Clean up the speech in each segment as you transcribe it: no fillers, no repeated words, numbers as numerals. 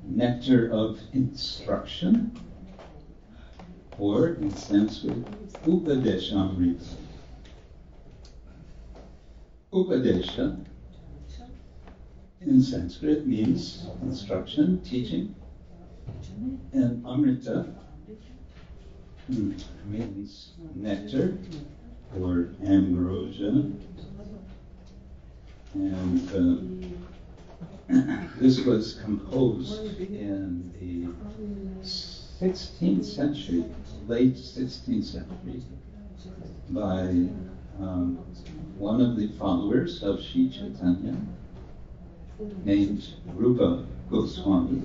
nectar of instruction, or in Sanskrit, Upadeshamrita. Upadesha in Sanskrit means instruction, teaching, and Amrita means nectar or ambrosia. And this was composed in the 16th century, late 16th century, by one of the followers of Sri Chaitanya, named Rupa Goswami.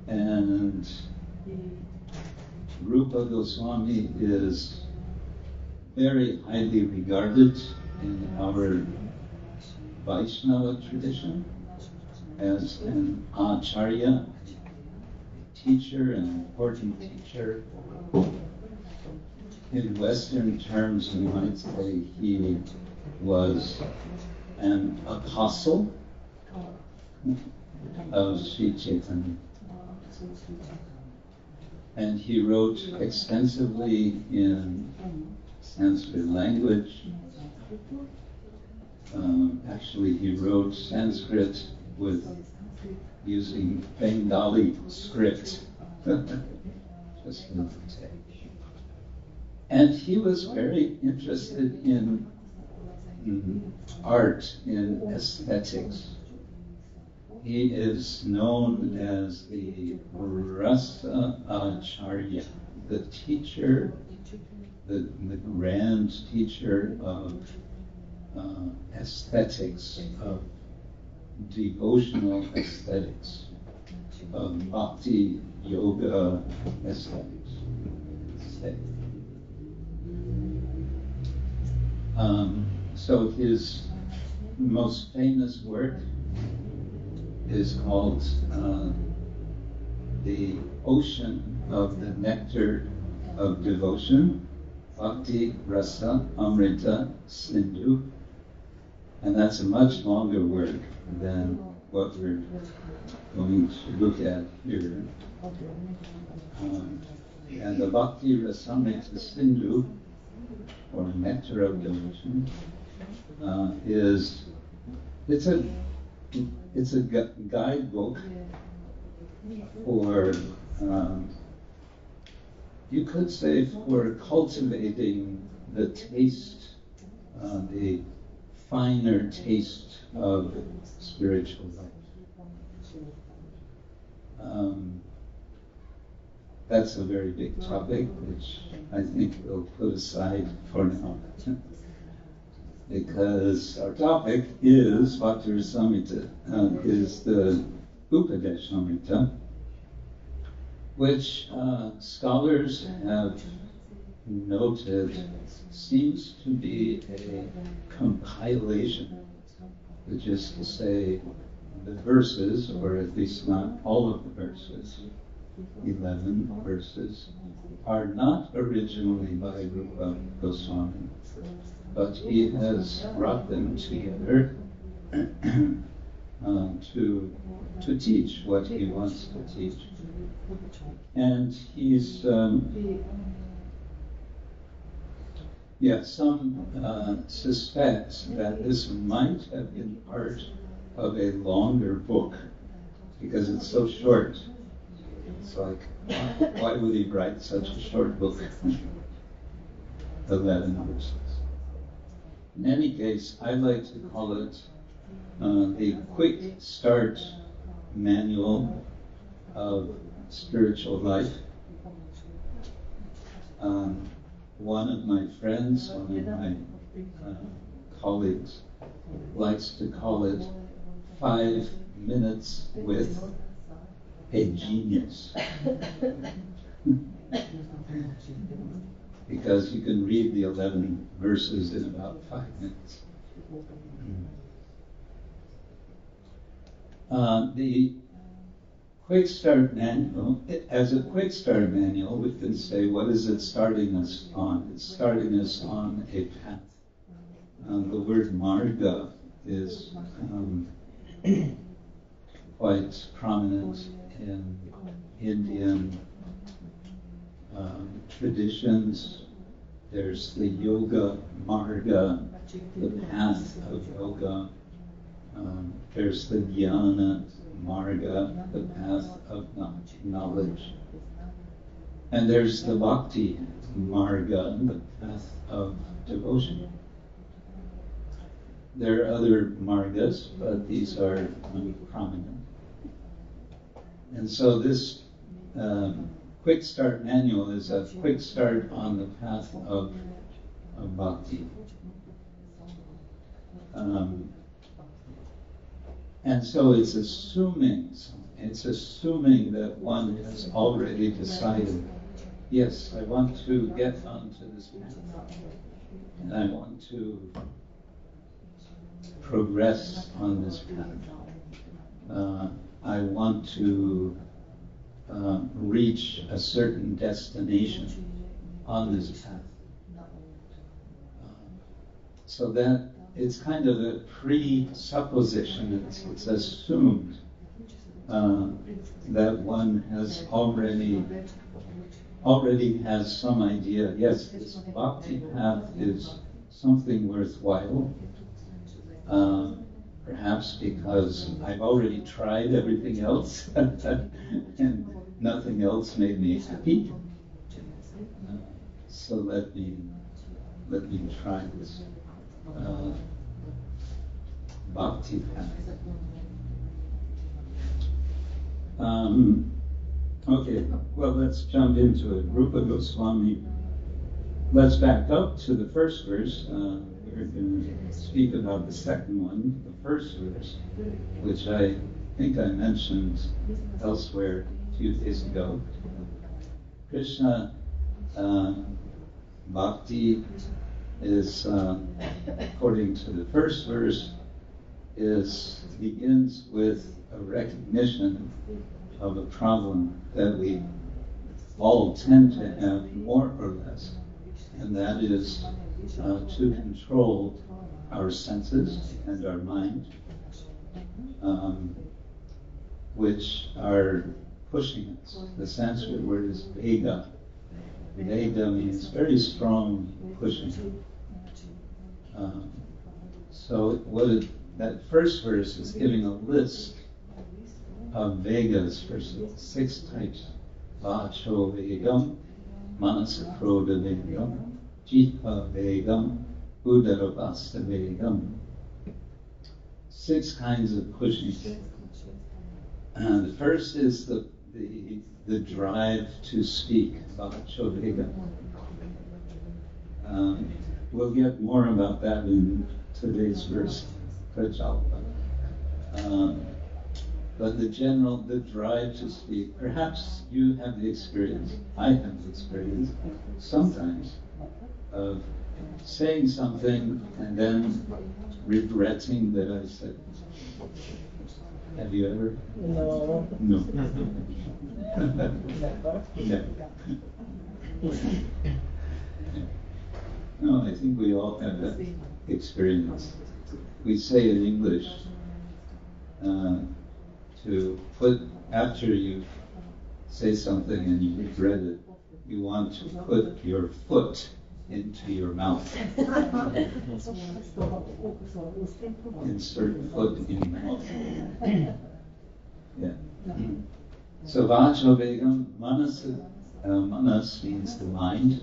And Rupa Goswami is very highly regarded in our Vaishnava tradition as an acharya, teacher, an important teacher. In Western terms, we might say he was an apostle of Sri Chaitanya. And he wrote extensively in Sanskrit language. Actually, he wrote Sanskrit with using Bengali script. Just and he was very interested in art, in aesthetics. He is known as the Rasa Acharya, the teacher, the grand teacher of aesthetics, of devotional aesthetics, of bhakti yoga aesthetics. So his most famous work is called The Ocean of the Nectar of Devotion, Bhakti Rasa Amrita Sindhu. And that's a much longer work than what we're going to look at here. And the Bhakti Rasa Amrita Sindhu, or Nectar of Devotion, it's a guidebook for, you could say, for cultivating the taste, the finer taste of spiritual life. That's a very big topic, which I think we'll put aside for now. Because our topic is Bhakti Rasamrita, is the Upadeshamrita, which scholars have noted seems to be a compilation, which is to say the verses, or at least not all of the verses, 11 verses, are not originally by Rupa Goswami, but he has brought them together to teach what he wants to teach. And he's, some suspect that this might have been part of a longer book, because it's so short. It's like, why would he write such a short book? 11 verses. In any case, I like to call it the quick start manual of spiritual life. One of my friends, one of my colleagues, likes to call it 5 minutes with a genius. Because you can read the 11 verses in about 5 minutes. The quick start manual, as a quick start manual, we can say, what is it starting us on? It's starting us on a path. The word marga is quite prominent in Indian traditions. There's the yoga marga, the path of yoga. There's the jnana marga, the path of knowledge. And there's the bhakti marga, the path of devotion. There are other margas, but these are prominent. And so this quick start manual is a quick start on the path of bhakti. And so it's assuming that one has already decided, yes, I want to get onto this path, and I want to progress on this path. I want to reach a certain destination on this path. So that it's kind of a presupposition, it's assumed that one has already has some idea, yes, this bhakti path is something worthwhile, perhaps because I've already tried everything else and nothing else made me happy. So let me try this bhakti path. Okay, well, let's jump into it. Rupa Goswami. Let's back up to the first verse. We're going to speak about the second one, the first verse, which I think I mentioned elsewhere a few days ago. Krishna Bhakti is, according to the first verse, begins with a recognition of a problem that we all tend to have more or less, and that is to control our senses and our mind, which are pushing us. The Sanskrit word is vega. Vega means very strong pushing. So that first verse is giving a list of vegas for 6 types. Vacho vegam, manasa krodha vegam, jitva vegam, udarabhasta vegam. 6 kinds of pushing. The first is the drive to speak, vacho vegam. We'll get more about that in today's verse, Prajalpa. But the drive to speak, perhaps you have the experience, I have the experience, sometimes, of saying something and then regretting that I said it. Have you ever? No. No. Never. No, I think we all have that experience. We say in English, to put, after you say something and you regret it, you want to put your foot into your mouth. Insert foot in your mouth. Yeah. So Vacho Vegam, manas means the mind.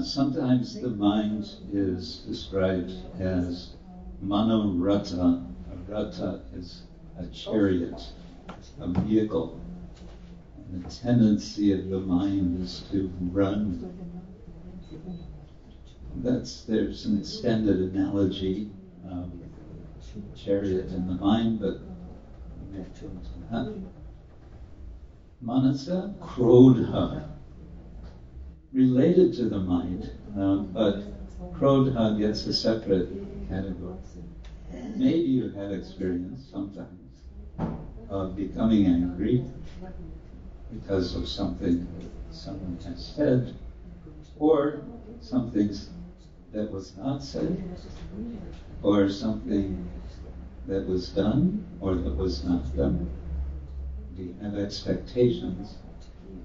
Sometimes the mind is described as manorata. A rata is a chariot, a vehicle. And the tendency of the mind is to run. There's an extended analogy of chariot in the mind, but manasa krodha, related to the mind, but krodha gets a separate category. Maybe you've had experience sometimes of becoming angry because of something someone has said, or something that was not said, or something that was done or that was not done. We have expectations,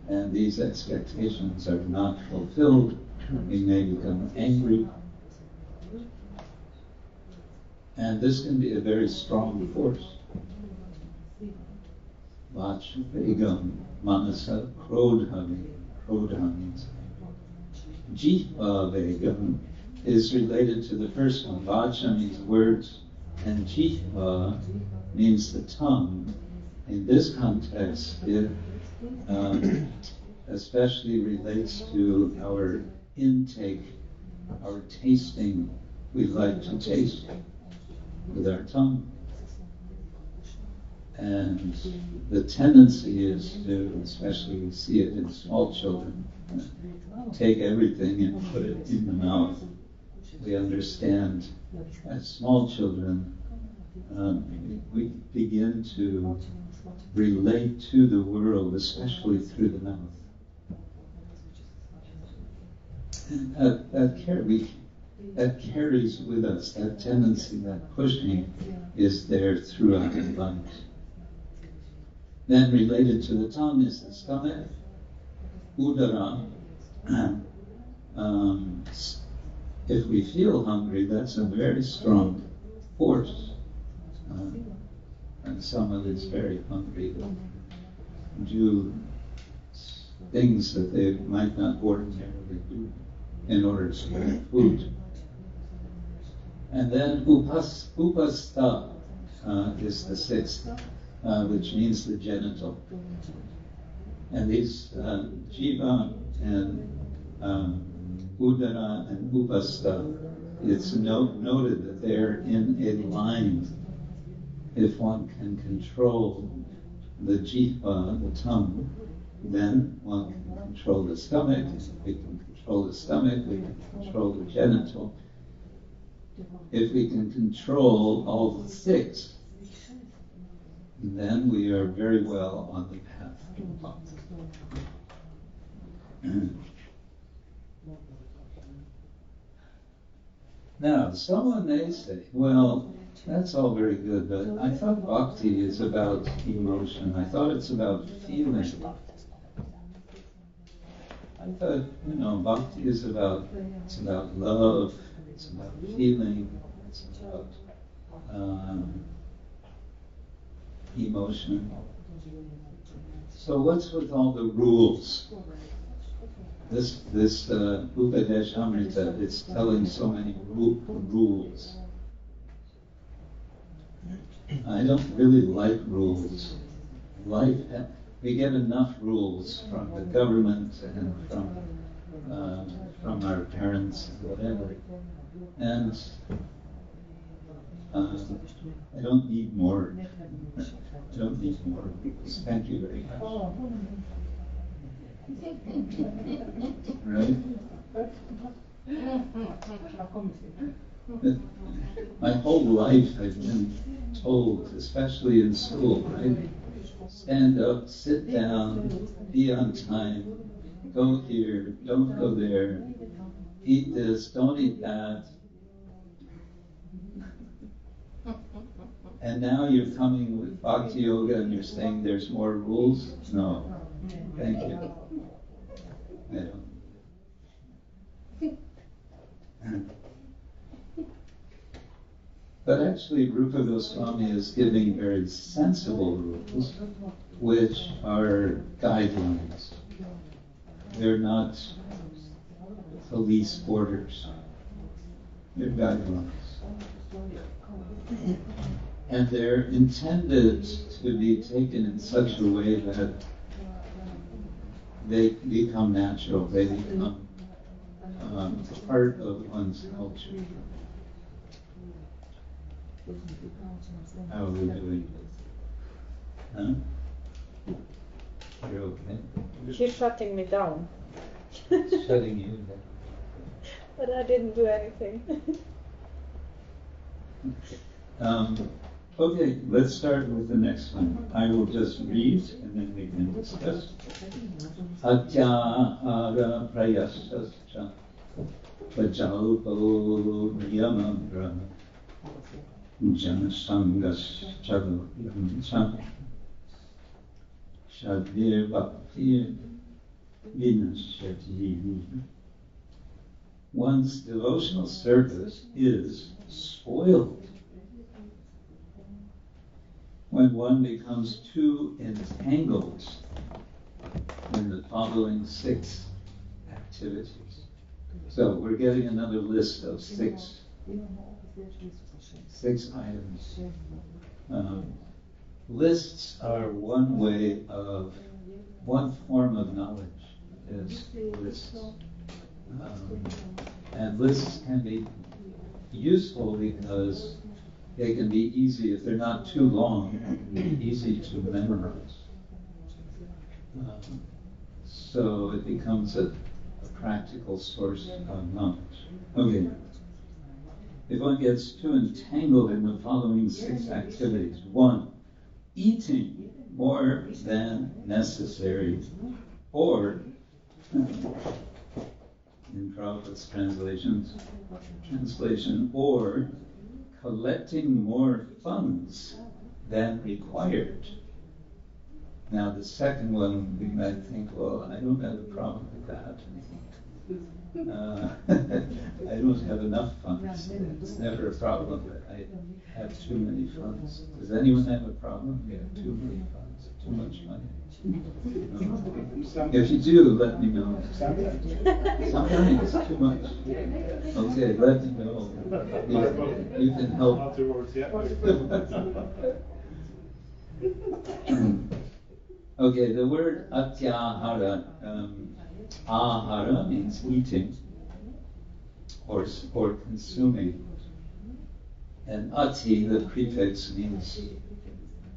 and these expectations are not fulfilled. We may become angry. And this can be a very strong force. Vacha vegam manasa krodhami. Krodha means Jihva vegam is related to the first one. Vacha means words, and Jihva means the tongue. In this context, it especially relates to our intake, our tasting. We like to taste with our tongue. And the tendency is to, especially we see it in small children, take everything and put it in the mouth. We understand as small children, we begin to relate to the world, especially through the mouth. And that carries with us, that tendency, that pushing is there throughout our life. Then related to the tongue is the stomach, udara. If we feel hungry, that's a very strong force. And someone is very hungry will do things that they might not ordinarily do in order to get food. And then upasta is the sixth, which means the genital. And these jiva and udara and upasta, it's noted that they're in a line. If one can control the jiva, the tongue, then one can control the stomach. If we can control the stomach, we can control the genital. If we can control all the six, then we are very well on the path to bhakti. Now, someone may say, well, that's all very good, but I thought bhakti is about emotion. I thought it's about feeling. I thought, bhakti is about love, it's about feeling, it's about emotion. So what's with all the rules? This Upadeshamrita, it's telling so many rules. I don't really like rules. We get enough rules from the government and from our parents and whatever. And I don't need more. I don't need more rules. Thank you very much. Right? My whole life I've been told, especially in school, right? Stand up, sit down, be on time, go here, don't go there, eat this, don't eat that. And now you're coming with Bhakti Yoga and you're saying there's more rules? No. Thank you. I don't. But actually, Rupa Goswami is giving very sensible rules, which are guidelines. They're not police orders. They're guidelines. And they're intended to be taken in such a way that they become natural. They become part of one's culture. How are we doing? Huh? You're okay? She's shutting me down. Shutting you down. But I didn't do anything. Okay, let's start with the next one. I will just read and then we can discuss. Atyahara prayasascha vajalpo niyamam brahma Janasangas Chaduyamcha Shadir Bhakti Vinashyati. One's devotional service is spoiled when one becomes too entangled in the following 6 activities. So we're getting another list of 6 items. Lists are one form of knowledge is lists. And lists can be useful because they can be easy, if they're not too long, easy to memorize. So it becomes a practical source of knowledge. Okay. If one gets too entangled in the following 6 activities: 1, eating more than necessary, or, in Prabhupada's translation, or collecting more funds than required. Now the second one, we might think, well, I don't have a problem with that. I don't have enough funds. It's never a problem that I have too many funds. Does anyone have a problem? We have too many funds, too much money. If you do, let me know. Sometimes too much. Okay, let me know. You can help. Okay, the word atyahara, ahara means eating or consuming. And ati, the prefix, means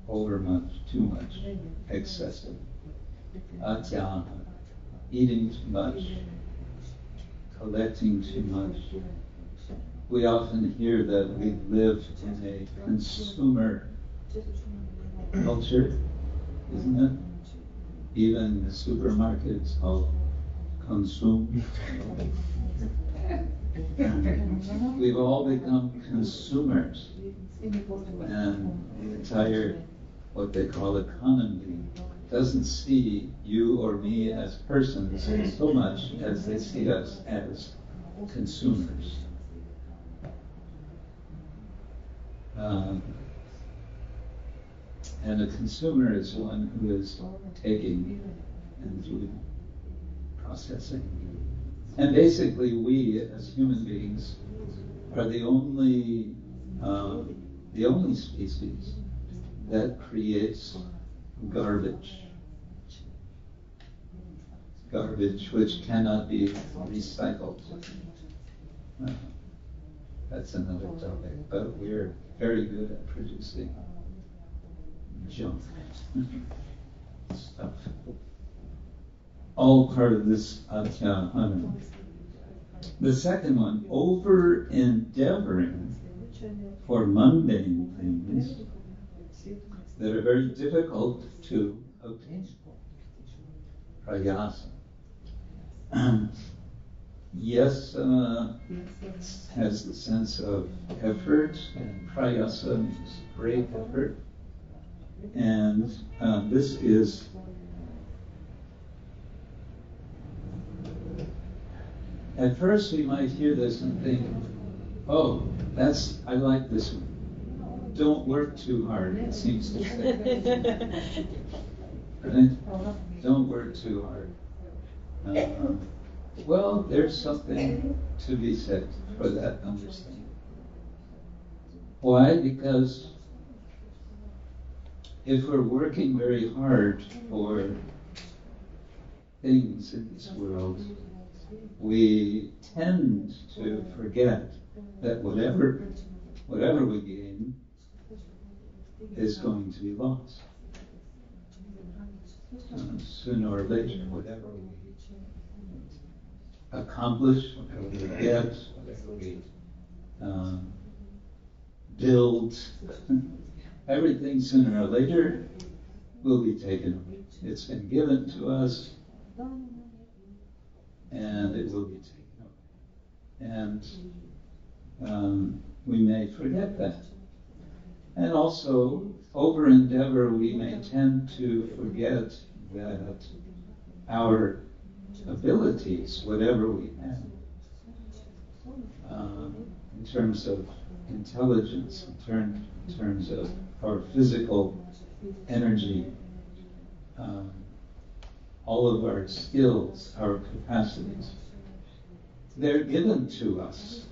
overmuch, too much, excessive. Atyahara, eating too much, collecting too much. We often hear that we live in a consumer culture, isn't it? Even the supermarkets all consume. We've all become consumers, and the entire, what they call economy, doesn't see you or me as persons so much as they see us as consumers. And a consumer is one who is taking and doing, processing. And basically, we as human beings are the only species that creates garbage which cannot be recycled. That's another topic, but we're very good at producing junk stuff. All part of this atyahara. The second one, over endeavoring for mundane things that are very difficult to obtain. Prayasa. Yes has the sense of effort, and prayasa means great effort. And this is at first we might hear this and think, oh, I like this one. Don't work too hard, it seems to say. Right? Don't work too hard. Well, there's something to be said for that understanding. Why? Because if we're working very hard for things in this world, we tend to forget that whatever we gain is going to be lost. Sooner or later, whatever we accomplish, whatever we get, whatever we build, everything sooner or later will be taken away. It's been given to us, and it will be taken away. And we may forget that. And also, over endeavor, we may tend to forget that our abilities, whatever we have, in terms of intelligence, in terms of our physical energy, all of our skills, our capacities, they're given to us.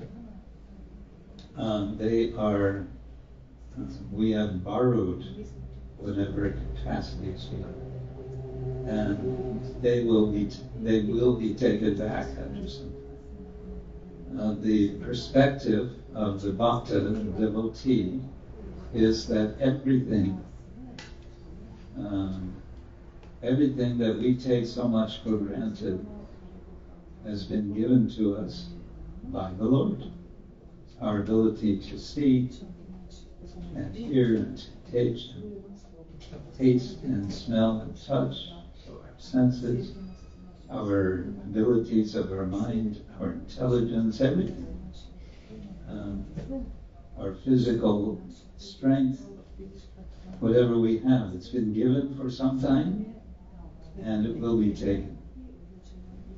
We have borrowed whatever capacities we have, and they will be taken back after some time. The perspective of the bhakta, the devotee, is that everything that we take so much for granted has been given to us by the Lord. Our ability to see and hear and taste and smell and touch, so our senses, our abilities of our mind, our intelligence, everything. Our physical strength, whatever we have, it's been given for some time and it will be taken.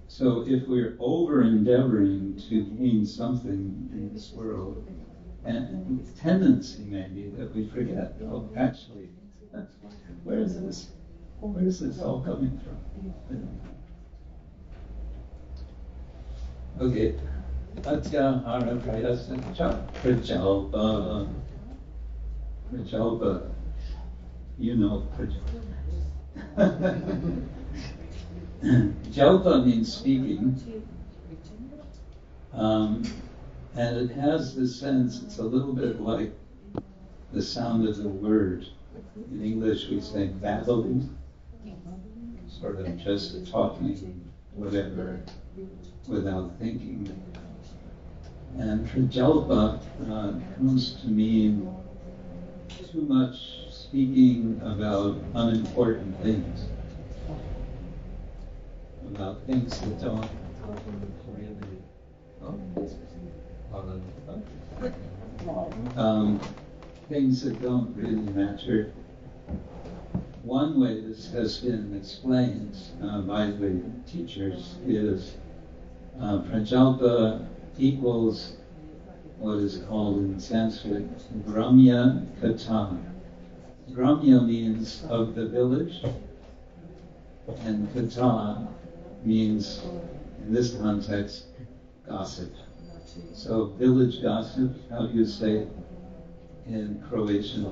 So if we're over-endeavoring to gain something in this world, and the tendency may be that we forget, oh, actually, where is this all coming from? Okay. Atyahara prayasa prajalpa. Prajalpa. You know prajalpa. Jalpa means speaking. And it has the sense, it's a little bit like the sound of the word. In English we say babbling, sort of just talking, whatever, without thinking. And prajalpa comes to mean too much speaking about unimportant things, about things that don't really things that don't really matter. One way this has been explained by the teachers is prajalpa equals what is called in Sanskrit gramya katha. Gramya means of the village, and katha means, in this context, gossip. So village gossip, how do you say in Croatian?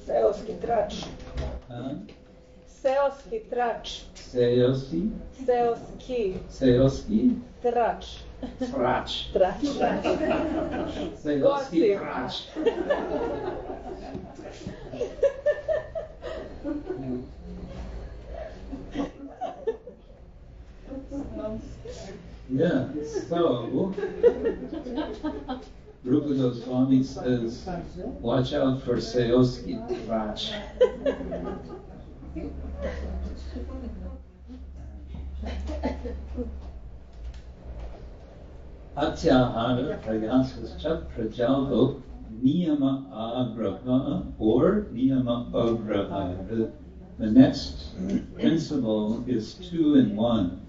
Seoski trač. Seoski trač. Seoski? Seoski. Trač. Trač. Trač. Seoski trač. Yeah, so Rupa Goswami says, watch out for Seoski Raj. Atyahara prayasascha prajalpo niyama agraha or niyama agraha. The next principle is 2 in 1.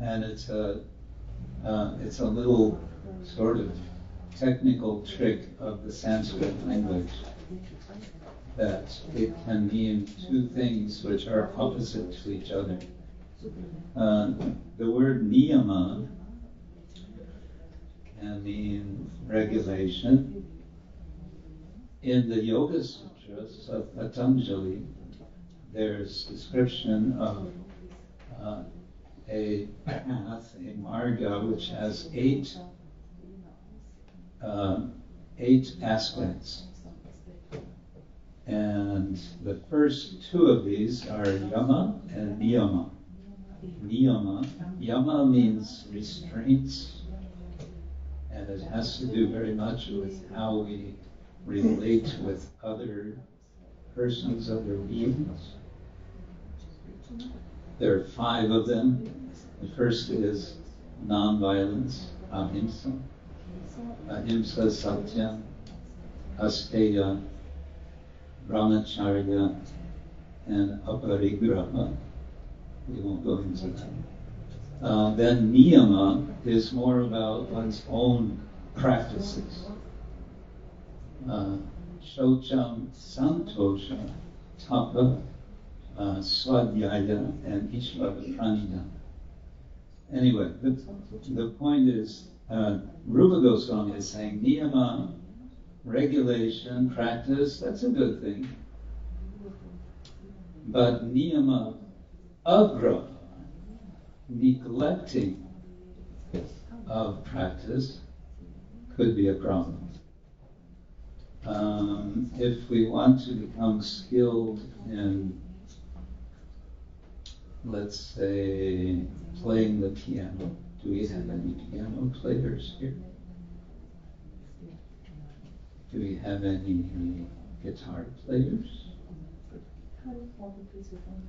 And it's a little sort of technical trick of the Sanskrit language that it can mean 2 things which are opposite to each other. The word niyama can mean regulation. In the Yoga Sutras of Patanjali, there's description of a path, a marga, which has 8 aspects. And the first 2 of these are yama and niyama. Yama means restraints, and it has to do very much with how we relate with other persons, other beings. There are 5 of them. The first is non-violence, ahimsa. Ahimsa satyam. asteya, brahmacharya, and aparigraha. We won't go into that. Then niyama is more about one's own practices. Shocham, santosha, tapa, swadhyaya, and ishvara pranidhana. Anyway, the point is, Rupa Goswami is saying niyama, regulation, practice, that's a good thing. But niyama agraha, neglecting of practice, could be a problem. If we want to become skilled in, let's say, playing the piano, do we have any piano players here? Do we have any guitar players?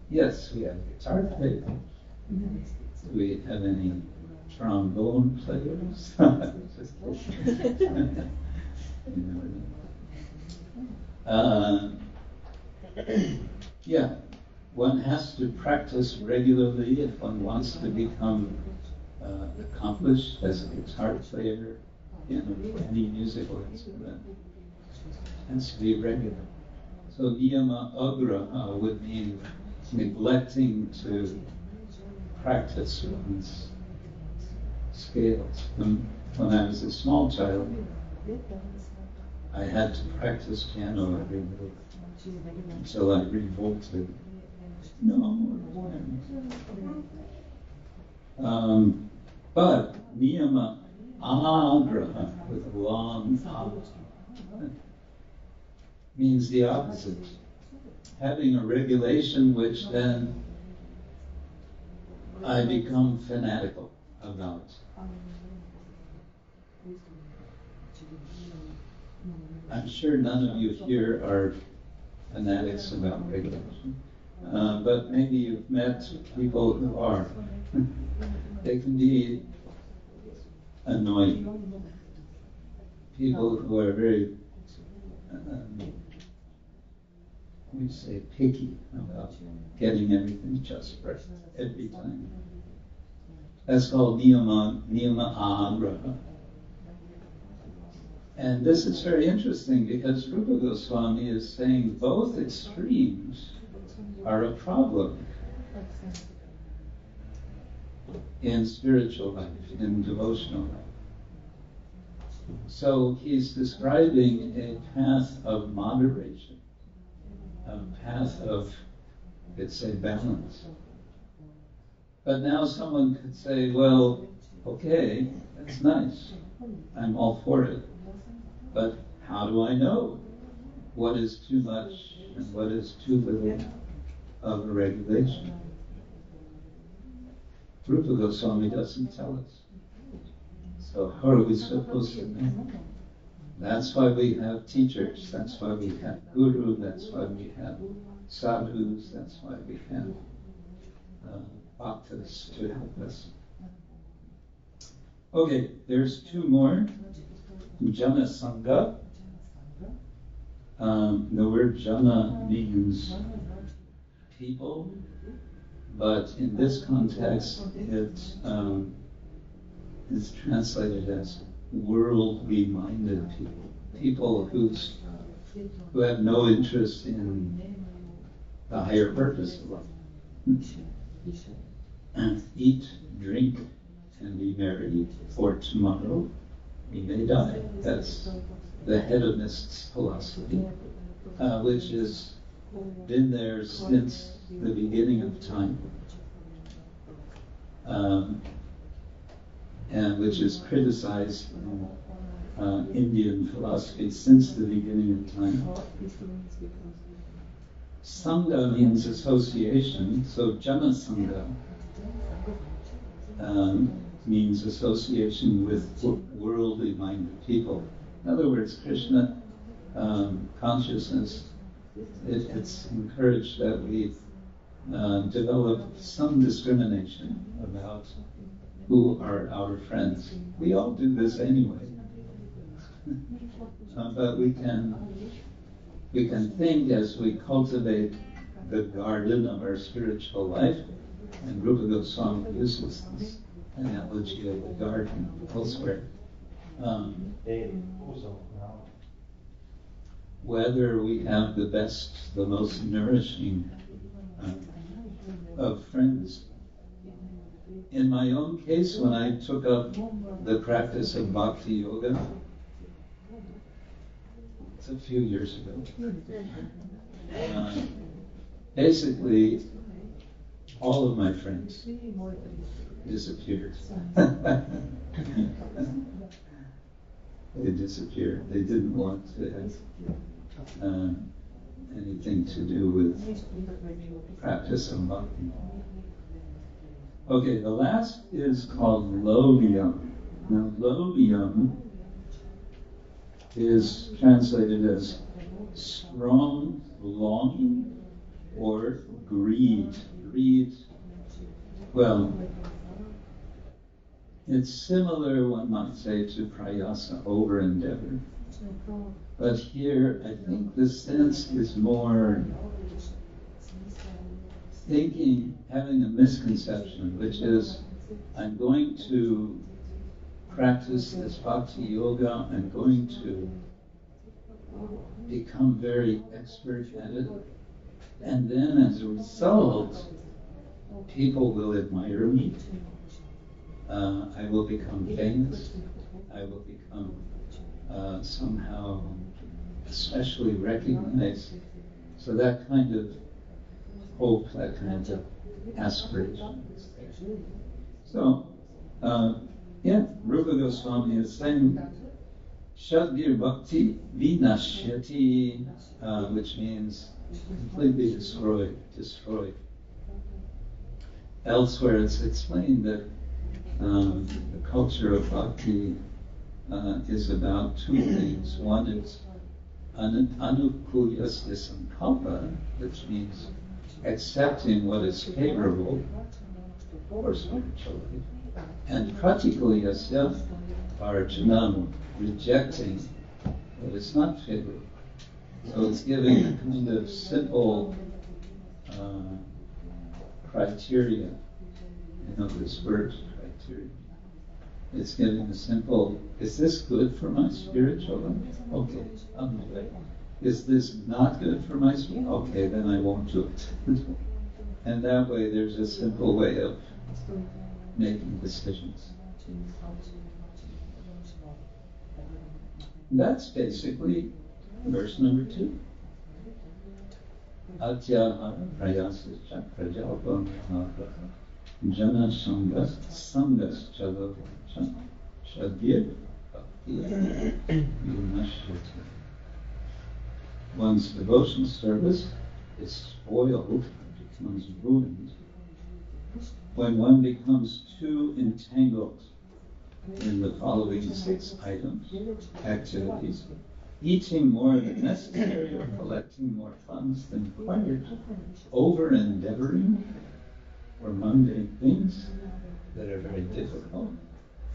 Yes, we have guitar players. Do we have any trombone players? Yeah, one has to practice regularly if one wants to become accomplished as a guitar player, any musical instrument. It has to be regular. So niyama agraha would mean neglecting to practice one's scales. When I was a small child, I had to practice piano every day until I revolted. But niyama agraha, with a long a, means the opposite. Having a regulation which then I become fanatical about. I'm sure none of you here are fanatics about regulation, but maybe you've met people who are. They can be annoying. People who are very, we say, picky about getting everything just right every time. That's called niyama agraha. And this is very interesting because Rupa Goswami is saying both extremes are a problem in spiritual life, in devotional life. So he's describing a path of moderation, a path of, let's say, balance. But now someone could say, well, okay, that's nice. I'm all for it. But how do I know what is too much and what is too little of a regulation? Rupa Goswami doesn't tell us. So how are we supposed to know? That's why we have teachers, that's why we have guru, that's why we have sadhus, that's why we have bhaktas to help us. Okay, there's two more. Jana Sangha. The word jana means people, but in this context it is translated as worldly-minded people. People who have no interest in the higher purpose of life. Eat, drink, and be merry, for tomorrow we may die. That's the hedonist's philosophy, which has been there since the beginning of time, and which is criticized in Indian philosophy since the beginning of time. Sangha means association, so Jana Sangha means association with worldly-minded people. In other words, Krishna consciousness, it's encouraged that we develop some discrimination about who are our friends. We all do this anyway. But we can think as we cultivate the garden of our spiritual life, and Rupa Goswami uses this analogy of the garden elsewhere. Whether we have the best, the most nourishing of friends. In my own case, when I took up the practice of bhakti yoga, it's a few years ago, basically all of my friends disappeared. They disappeared. They didn't want to have anything to do with practice of bhakti. Okay, the last is called lovyam. Now, lovyam is translated as strong longing or greed. Greed, well, it's similar, one might say, to prayasa, over endeavor. But here, I think the sense is more thinking, having a misconception, which is, I'm going to practice this bhakti yoga, I'm going to become very expert at it, and then as a result, people will admire me, I will become famous, I will become somehow especially recognized. So that kind of hope, that kind of aspiration is there. So, Rupa Goswami is saying, Shadgir Bhakti Vinashyati, which means completely destroyed. Elsewhere it's explained that the culture of bhakti is about two things. One is anukulyasya sankalpa, which means accepting what is favorable for spiritual life, and pratikulyasya arjanam, rejecting what is not favorable. So it's giving a kind of simple criteria. This word criteria. It's giving a simple, is this good for my spiritual life? Okay, I'll do it. Is this not good for my spiritual life? Okay, then I won't do it. And that way there's a simple way of making decisions. That's basically verse number 2. Atyahara prayasya prajalpam jana sangas chalavacha shadhyet bhakti vinashyati. One's devotion service is spoiled, becomes ruined, when one becomes too entangled in the following 6 items, activities: eating more than necessary or collecting more funds than required, over-endeavoring for mundane things that are very difficult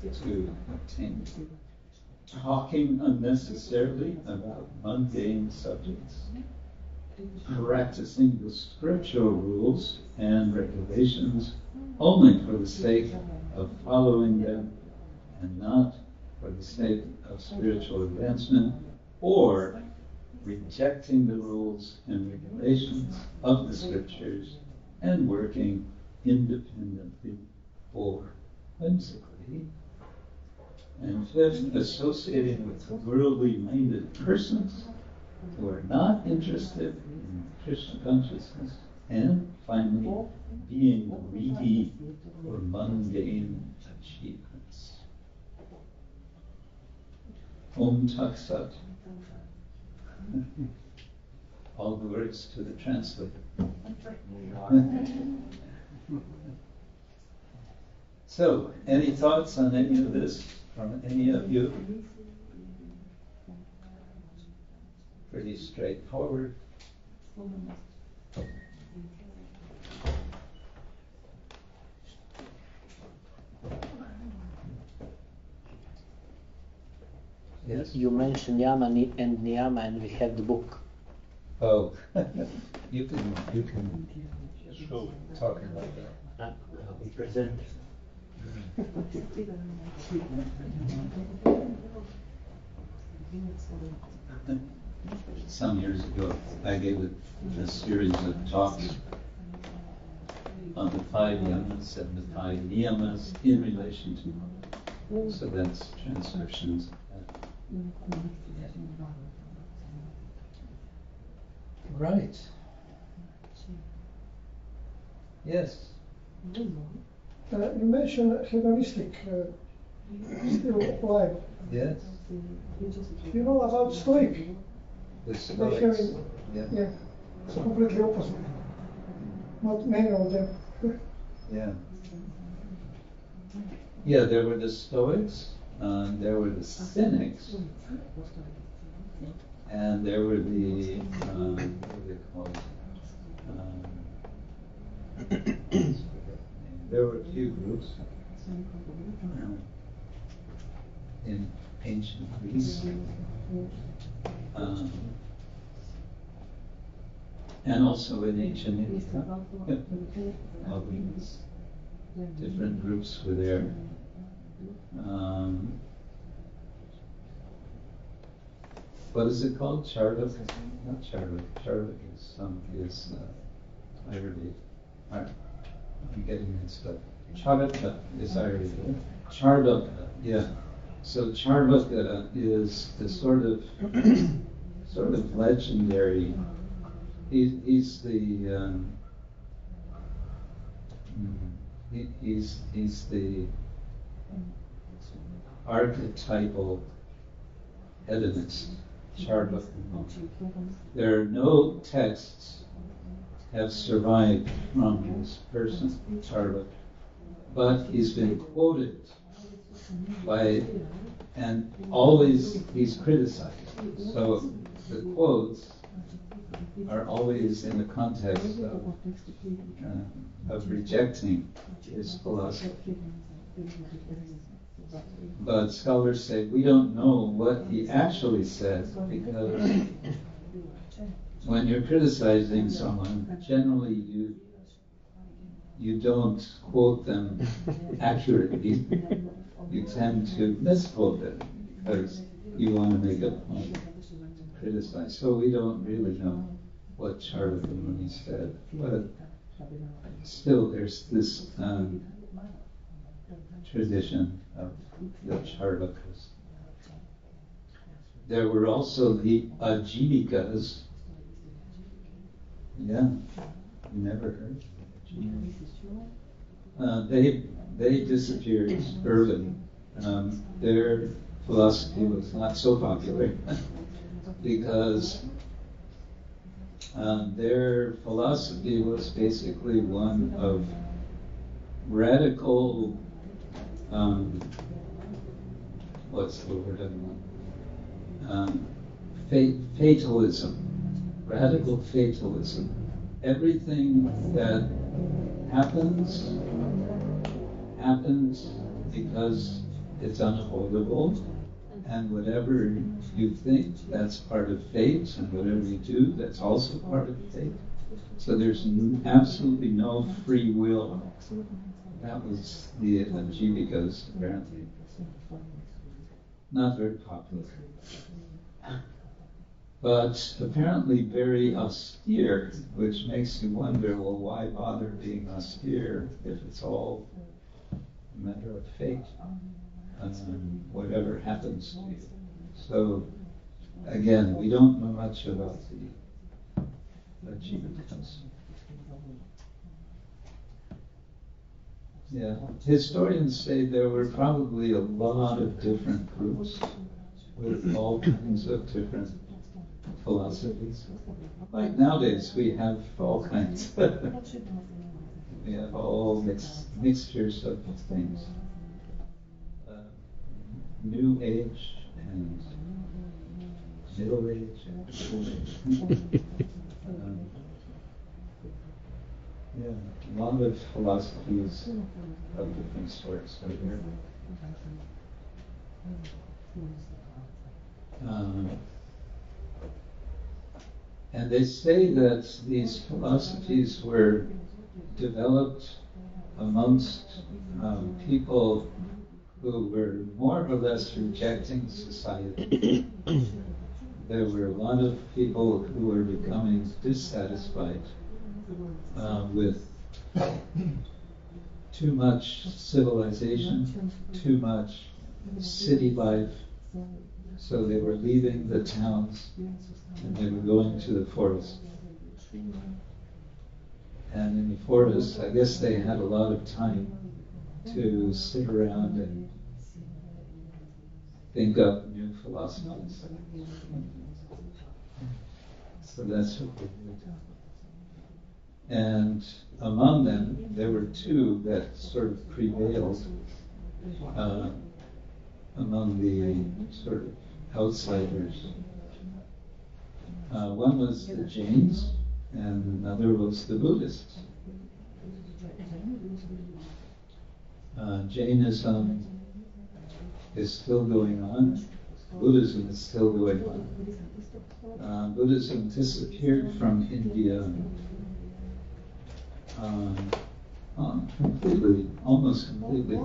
to obtain, talking unnecessarily about mundane subjects, practicing the scriptural rules and regulations only for the sake of following them and not for the sake of spiritual advancement, or rejecting the rules and regulations of the scriptures and working independently or whimsically. And 5th, associating with worldly-minded persons who are not interested in Krishna consciousness. And finally, being greedy for mundane achievements. Om Tat Sat. All the words to the translator. So, any thoughts on any of this from any of you? Pretty straightforward. Yes? You mentioned yama and niyama, and we have the book. Oh, you can show talking about that. We present. Some years ago, I gave a series of talks on the 5 yamas and the 5 niyamas in relation to. So that's transcriptions. Right. Yes. You mentioned hedonistic still alive. Yes. You know about Stoic? The They Stoics. have, Yeah. yeah, it's completely opposite. Not many of them. Yeah. Yeah, there were the Stoics, there were the Cynics, and there were the, what are they called? There were a few groups in ancient Greece. And also in ancient India. All these different groups were there. What is it called? Charvak? Not Charvak. Charvak is Ayurveda. I'm getting mixed up. Charvaka is Ayurveda. Charvaka, yeah. So Charvaka is the sort of legendary. He's the he's the archetypal hedonist. Charvaka. There are no texts have survived from this person, Charvaka, but he's been quoted by, and always he's criticized. So the quotes are always in the context of rejecting his philosophy. But scholars say we don't know what he actually said, because when you're criticizing someone, generally you don't quote them accurately. You tend to misquote them because you want to make a point, criticize. So we don't really know what Charvaka Muni said, but still there's this tradition of the Charvakas. There were also the Ajivikas. Yeah, you never heard of they disappeared early. Their philosophy was not so popular because their philosophy was basically one of radical, what's the word I want? Fatalism. Radical fatalism. Everything that happens because it's unavoidable, and whatever you think, that's part of fate, and whatever you do, that's also part of fate. So there's absolutely no free will. That was the Ajivikas, apparently. Not very popular. But apparently very austere, which makes you wonder, well, why bother being austere if it's all a matter of fate, whatever happens to you. So, again, we don't know much about the Ajivikas. Yeah, historians say there were probably a lot of different groups with all kinds of different philosophies. Like nowadays, we have all kinds. We have all mixtures of things. New Age and Middle Age and Old Age. Yeah, a lot of philosophies of different sorts are there. And they say that these philosophies were developed amongst people who were more or less rejecting society. There were a lot of people who were becoming dissatisfied with too much civilization, too much city life. So they were leaving the towns and they were going to the forest. And in the forest, I guess they had a lot of time to sit around and think up new philosophies. So that's what they did. And among them, there were two that sort of prevailed among the sort of outsiders. One was the Jains, and another was the Buddhists. Jainism is still going on. Buddhism is still going on. Buddhism disappeared from India completely, almost completely,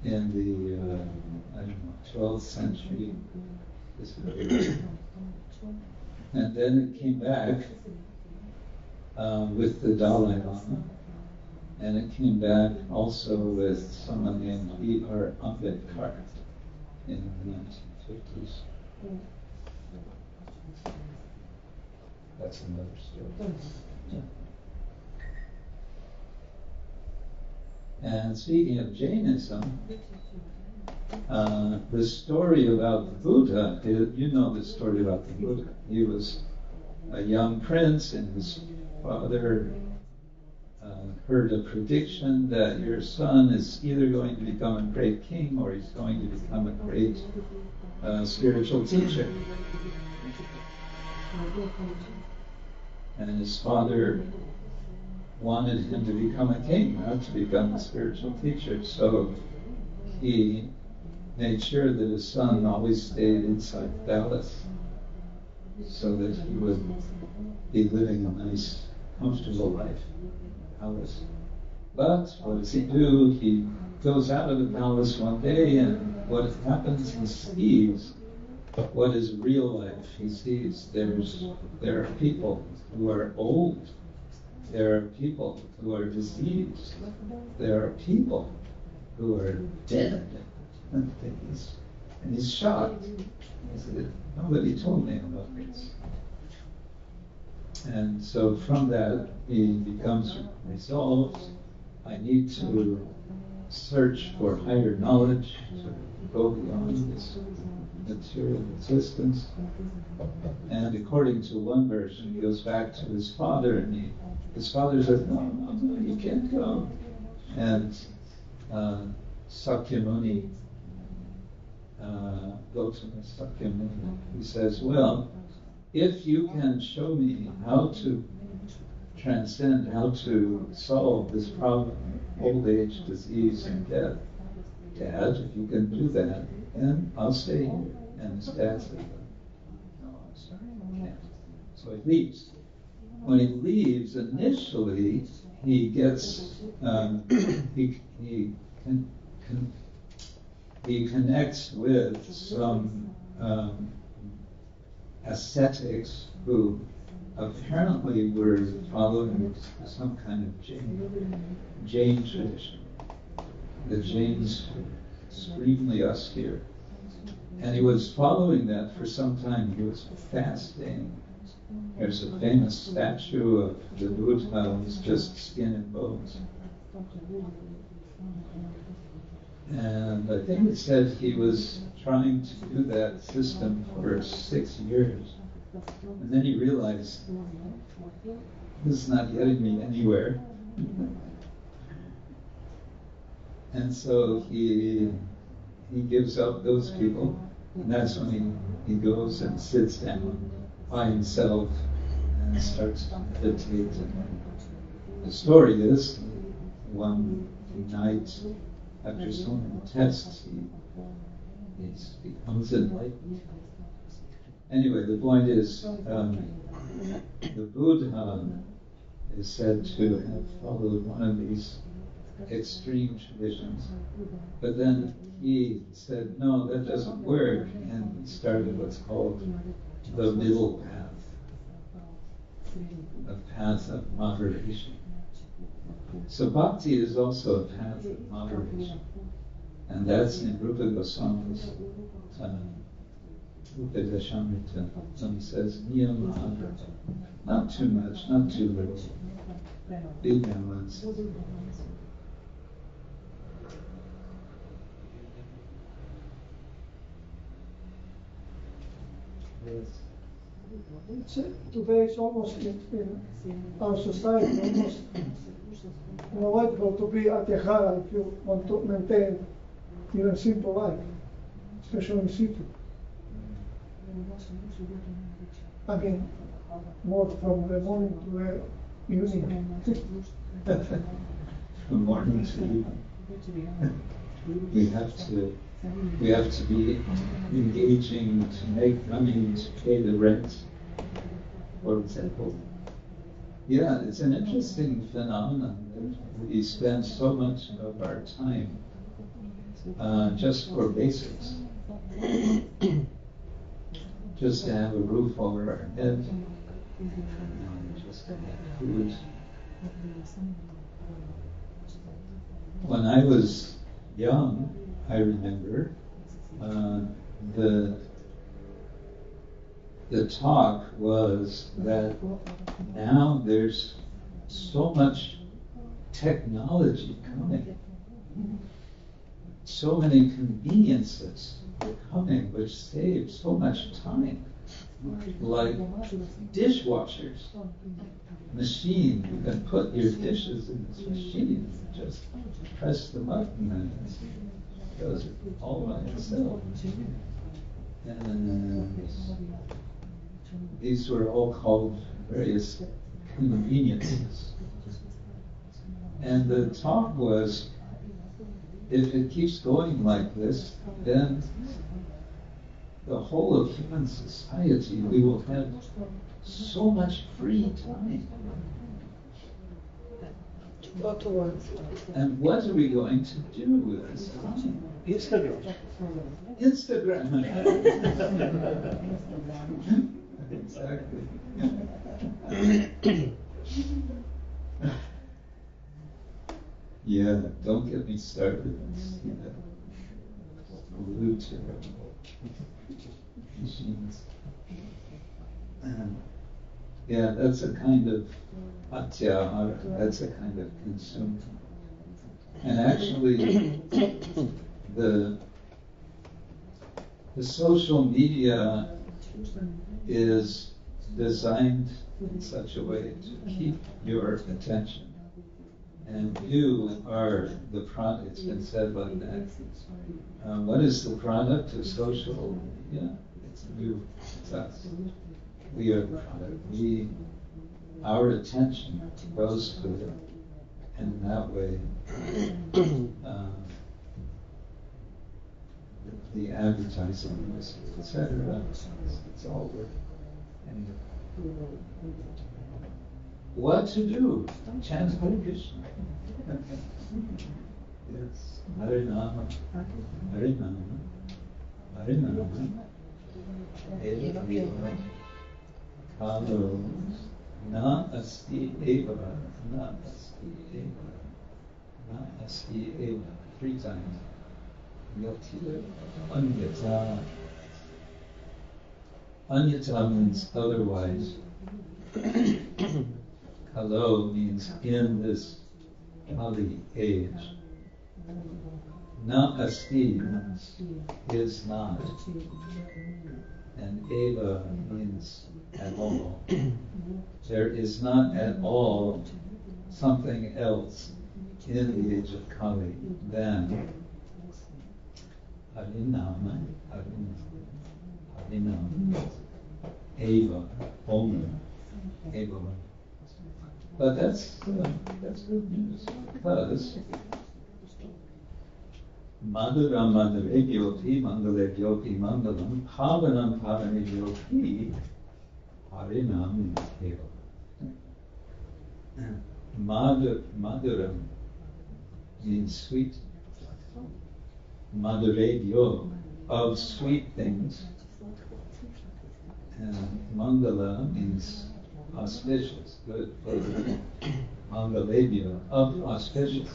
in the 12th century. And then it came back with the Dalai Lama, and it came back also with someone named E.R. Ambedkar in the 1950s. That's another story. And speaking of Jainism, the story about the Buddha, you know the story about the Buddha. He was a young prince, and his father heard a prediction that your son is either going to become a great king or he's going to become a great spiritual teacher. And his father wanted him to become a king, not to become a spiritual teacher. So he made sure that his son always stayed inside the palace so that he would be living a nice, comfortable life in the palace. But what does he do? He goes out of the palace one day, and what happens? He sees what is real life. He sees there are people who are old. There are people who are diseased. There are people who are dead. And he's shocked. He said, nobody told me about this. And so from that, he becomes resolved, I need to search for higher knowledge, to go beyond this material existence. And according to one version, he goes back to his father, and his father says, no, you can't go. And Sakyamuni, Gautama Sakyamuni, he says, well, if you can show me how to transcend, how to solve this problem, old age, disease, and death, Dad, if you can do that, then I'll stay here. And his dad said, no, I'm sorry, I can't. So he leaves. When he leaves, initially, he gets, he connects with some ascetics who apparently were following some kind of Jain tradition. The Jains were extremely austere. And he was following that for some time. He was fasting. There's a famous statue of the Buddha who's just skin and bones. And I think it said he was trying to do that system for 6 years. And then he realized, this is not getting me anywhere. And so he gives up those people. And that's when he goes and sits down by himself and starts to meditate. And the story is, one night, after so many tests, he becomes enlightened. Anyway, the point is, the Buddha is said to have followed one of these extreme traditions. But then he said, no, that doesn't work, and he started what's called the middle path, a path of moderation. So bhakti is also a path of moderation. And that's in Rupa Goswami's Upadeshamrita, when he says, niyama, not too much, not too little, big balance. Today it's almost in our society almost unavoidable to be atihara if you want to maintain even simple life, especially in city. I mean, more from the morning to the evening. From morning to evening. We have to be engaging to make money to pay the rent, for example. Yeah, it's an interesting phenomenon that we spend so much of our time just for basics. Just to have a roof over our head, and just to have food. When I was young, I remember the talk was that now there's so much technology coming, so many conveniences are coming which save so much time, like dishwashers, machine. You can put your dishes in this machine, just press the button and it does it all by itself. And these were all called various conveniences. And the talk was, if it keeps going like this, then the whole of human society, we will have so much free time. And what are we going to do with this time? Instagram. Exactly. Yeah, don't get me started. Machines. Yeah, that's a kind of atyahara, that's a kind of consuming. And actually, the social media is designed in such a way to keep your attention. And you are the product. It's been said like that. What is the product of social media? It's you. It's us. We are the product. Our attention goes to it, and in that way, the advertising, etc. It's all work. Anyway. What to do? Chant Hare Krishna. Yes. Hare Nama. Hare Nama. Hare Nama. Eva. Kalo. Na asti eva. Na asti eva. Na asti eva. 3 times. Yati. Anyata. Anyata means otherwise. Hello means in this Kali age. Na asti is not. And eva means at all. There is not at all something else in the age of Kali than Harinama, Harinama, eva, only, eva. But that's good news, because Madhuram Madhurebhyopi Mangalebhyopi Mangalam Pavanam Pavanebhyopi Harinam Keva. Madhuram means sweet. Madhurebhyo, of sweet things. And Mangala means auspicious, good, pleasant. Mangalebhya, of auspicious.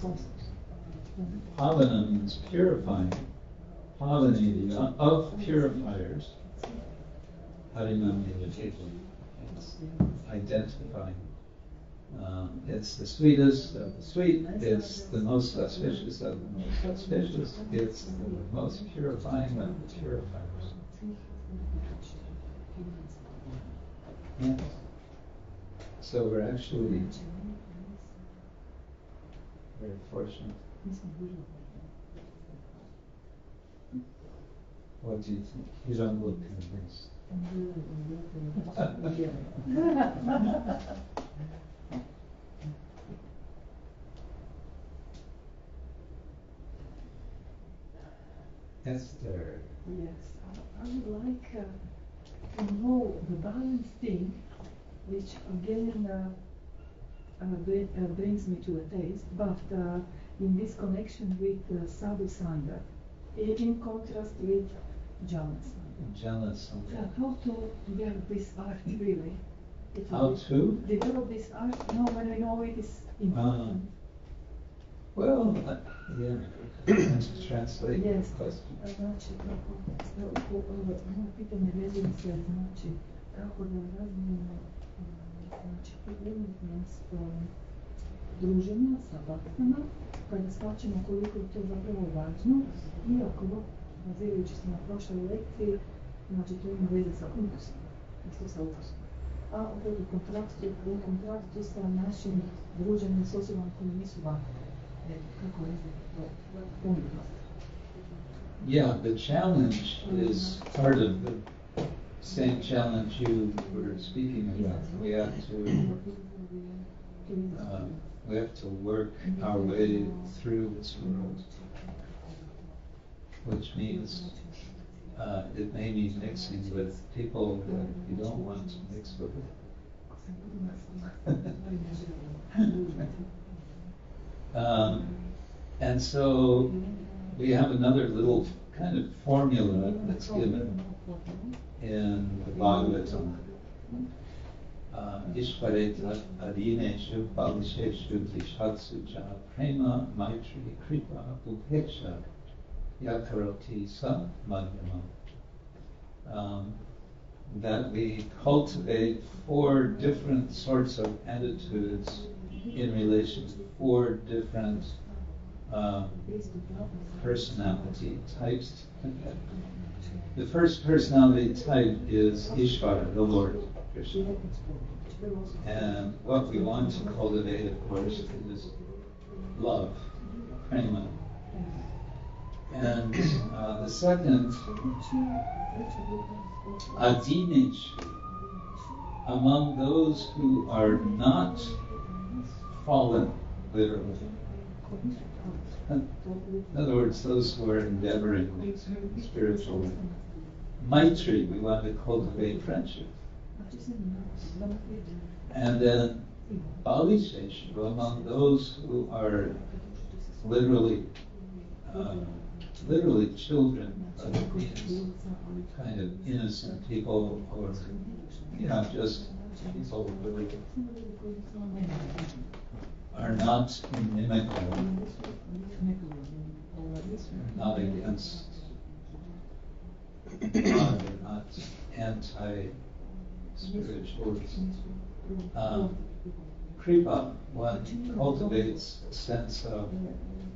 Pavana means purifying. Pavanebhya, of purifiers. Harinam it's identifying. It's the sweetest of the sweet. It's the most auspicious of the most auspicious. It's the most purifying of the purifiers. Yes. So we're actually very fortunate. What do you think? You don't look convinced. Esther. Yes, I would like to know the balance thing, which again brings me to a taste, but in this connection with sadhu sangha, in contrast with jhana sangha. Jhana sangha. How to develop this art really? How to? Develop this art, when I know it is important. Well, yeah, to translate Yes. the question. Znači, moje pitanje vezuje se, znači, kako da razvijemo, znači, umjetnost druženja sa bhaktama, kada shvaćamo koliko je to zapravo važno, iako, bazirajući se na prošloj lekciji, znači, to ima veze sa ukusom, isto sa ukusom. A opet u kontraktu sa našim druženjem s osobama koji nisu bhaktama. Kako razvijemo to umjetnost? Yeah, the challenge is part of the same challenge you were speaking about. We have to work our way through this world, which means it may mean mixing with people that you don't want to mix with. And so we have another little kind of formula that's given in the Bhagavatam. Ishvareta adineshu palisheshu vishatsu cha prema maitri kripa upeksha yakaroti sa madhyama. That we cultivate 4 different sorts of attitudes in relation to 4 different personality types. The first personality type is Ishvara, the Lord Krishna. And what we want to cultivate, of course, is love, prema. And the second, Adinesh, among those who are not fallen, literally. In other words, those who are endeavoring spiritually. Maitri, we want to cultivate friendship. And then Balisheshu, among those who are literally children, kind of innocent people, or just people who really are not inimical, not against God, they're not anti-spiritual. Kripa, one cultivates a sense of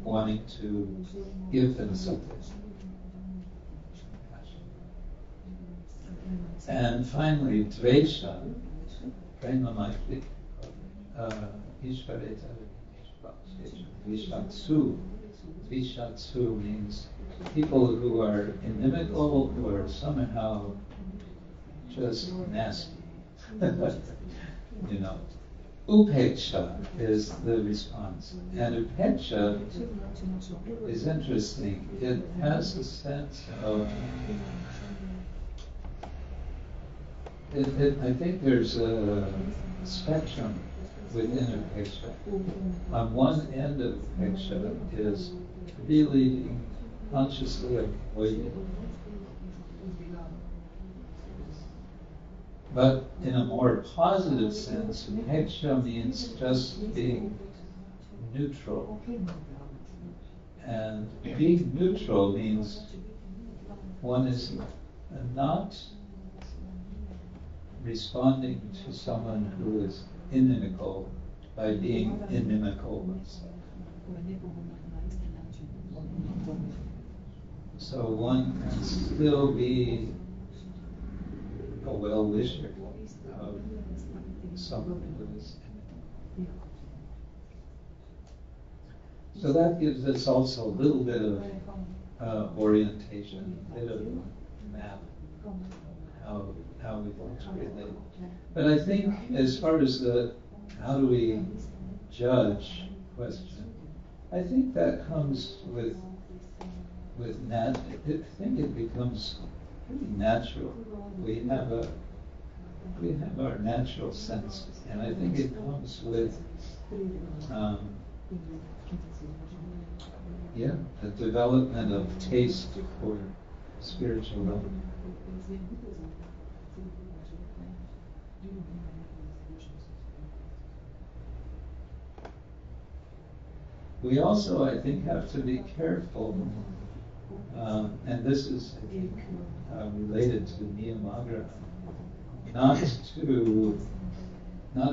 wanting to give them something. And finally, Dvesha, Prema Maitri, Ishvareta, Vishatsu. Vishatsu means people who are inimical, who are somehow just nasty. Upeksha is the response. And upeksha is interesting. It has a sense of, I think there's a spectrum within upeksha. On one end of upeksha is really consciously avoiding. But in a more positive sense, upeksha means just being neutral. And being neutral means one is not responding to someone who is inimical by being inimical oneself. So one can still be a well-wisher of someone who is inimical. So that gives us also a little bit of orientation, a bit of a map of how we want to relate. But I think as far as the how do we judge question, I think that comes with I think it becomes pretty natural. We have our natural sense, and I think it comes with the development of taste for spiritual life. We also, I think, have to be careful, and this is, I think, related to Niyamagra, not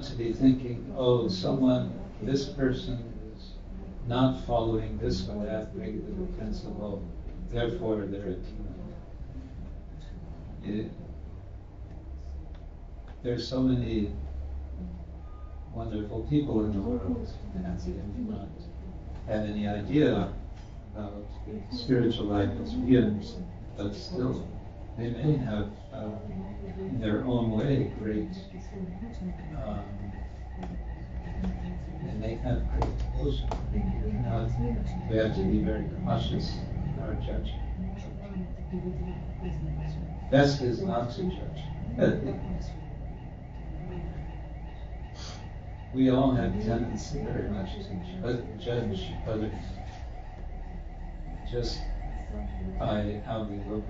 to be thinking, oh, this person is not following this or that regular principle, therefore they're a demon. There's so many wonderful people in the world, and we do not have any idea about spiritual life as we understand, but still, they may have, in their own way, great, and they have great devotion. We have to be very cautious in our judgment. Best is not to judge. We all have tendency very much to judge others just by how we look.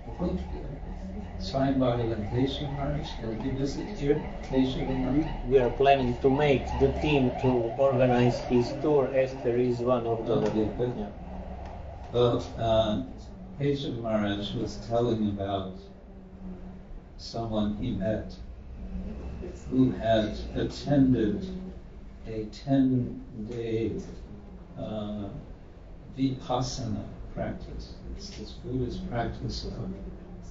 I think Swami and Kesha Maharaj, will you visit here? Kesha Maharaj? We are planning to make the team to organize his tour. Esther is one of the... Yeah. Well, Kesha Maharaj was telling about someone he met who had attended a 10-day vipassana practice. It's this Buddhist practice of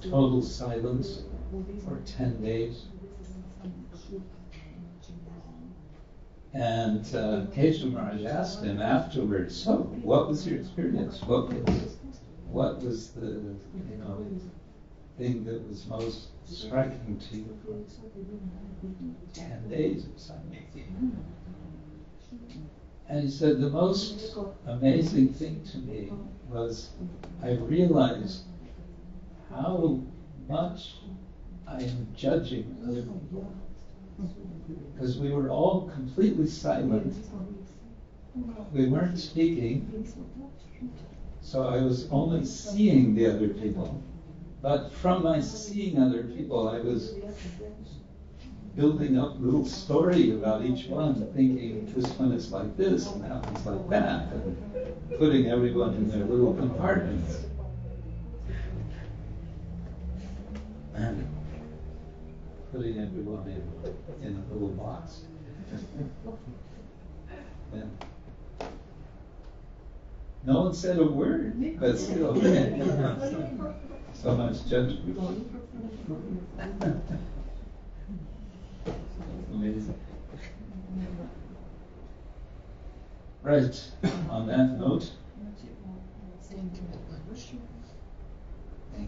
total silence for 10 days. And Kesha Maharaj asked him afterwards, so what was your experience? What was the thing that was most striking to you for 10 days of silence? And he said, the most amazing thing to me was I realized how much I am judging other people. Because we were all completely silent. We weren't speaking. So I was only seeing the other people. But from my seeing other people, I was building up a little story about each one, thinking this one is like this and that one's like that, and putting everyone in their little compartments. And putting everyone in a little box. And no one said a word, but still, so much judgment. Amazing. Right, on that note, thank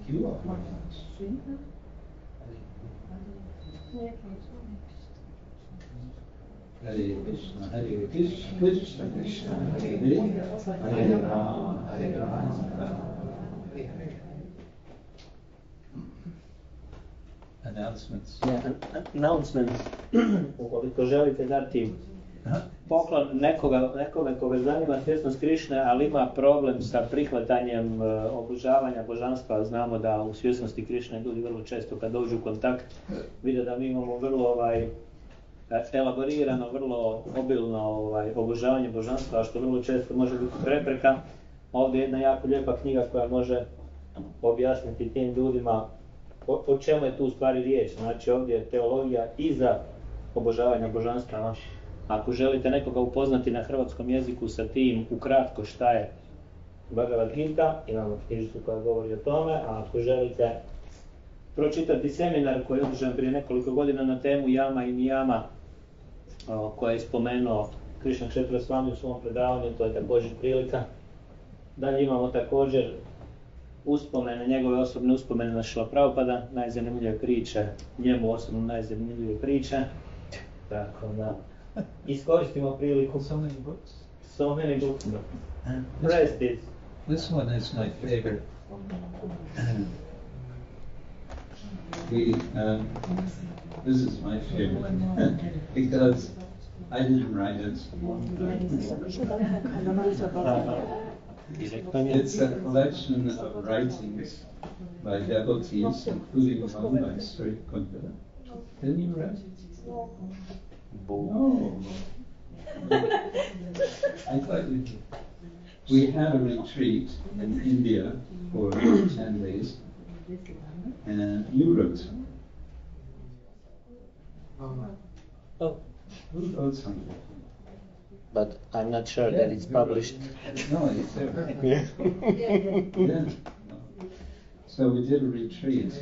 you all very much. Hare Krishna, Hare Krishna, Krishna Krishna, Hare Hare, Hare Rama, Hare Rama. Announcements. Announcement. Ukoliko želite dati poklon nekome koga zanima svjesnost Krišne, ali ima problem sa prihvatanjem obožavanja božanstva, znamo da u svjesnosti Krišne ljudi vrlo često kad dođu u kontakt vide da mi imamo vrlo elaborirano, vrlo obilno obožavanje božanstva, što vrlo često može biti prepreka. Ovdje je jedna jako lijepa knjiga koja može objasniti tim ljudima o čemu je tu u stvari riječ. Znači ovdje je teologija iza obožavanja božanstva. Ako želite nekoga upoznati na hrvatskom jeziku sa tim ukratko šta je Bhagavad Gita, imamo knjižicu koja govori o tome, a ako želite pročitati seminar koji je održan prije nekoliko godina na temu Jama i Nijama, koje je spomenuo Krishna-ksetra Swami u svom predavanju, to je također prilika. Dalje imamo također uspomene, njegove osobne uspomene na Šrila Prabhupada, najzanimljivije priče, njemu osobno najzanimljivije priče. Tako da iskoristimo priliku. So many books. So many books. Rest is. This one is my favorite. This is my favorite because I didn't write it. It's a collection of writings by devotees, including one by Sri Kundra. Didn't you write? No. I thought you did. We had a retreat in India for 10 days, and you wrote. Oh. Who wrote something? But I'm not sure that it's published. No, it's there. Yeah. So we did a retreat,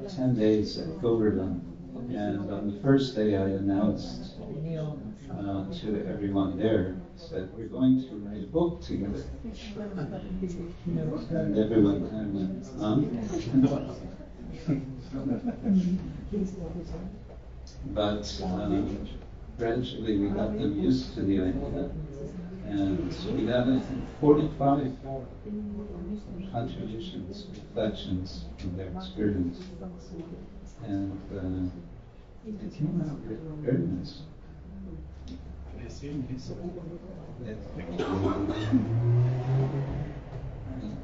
10 days at Govardhan, and on the first day I announced to everyone there, said we're going to write a book together. And everyone kind of went, But gradually we got them used to the idea, and we had, I think, 45 contributions, reflections from their experience, and it came out very nice.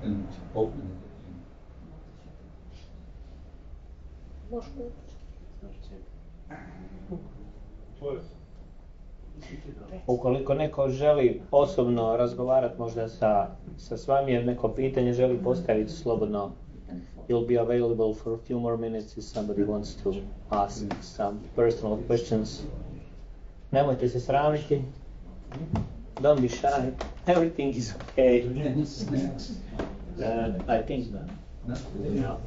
And open it. Ukoliko neko želi osobno razgovarati možda sa Swamijem, neko pitanje želi postaviti slobodno, you'll be available for a few more minutes if somebody wants to ask some personal questions. Nemojte se sramiti. Don't be shy. Everything is okay. Any snacks? I think Not no.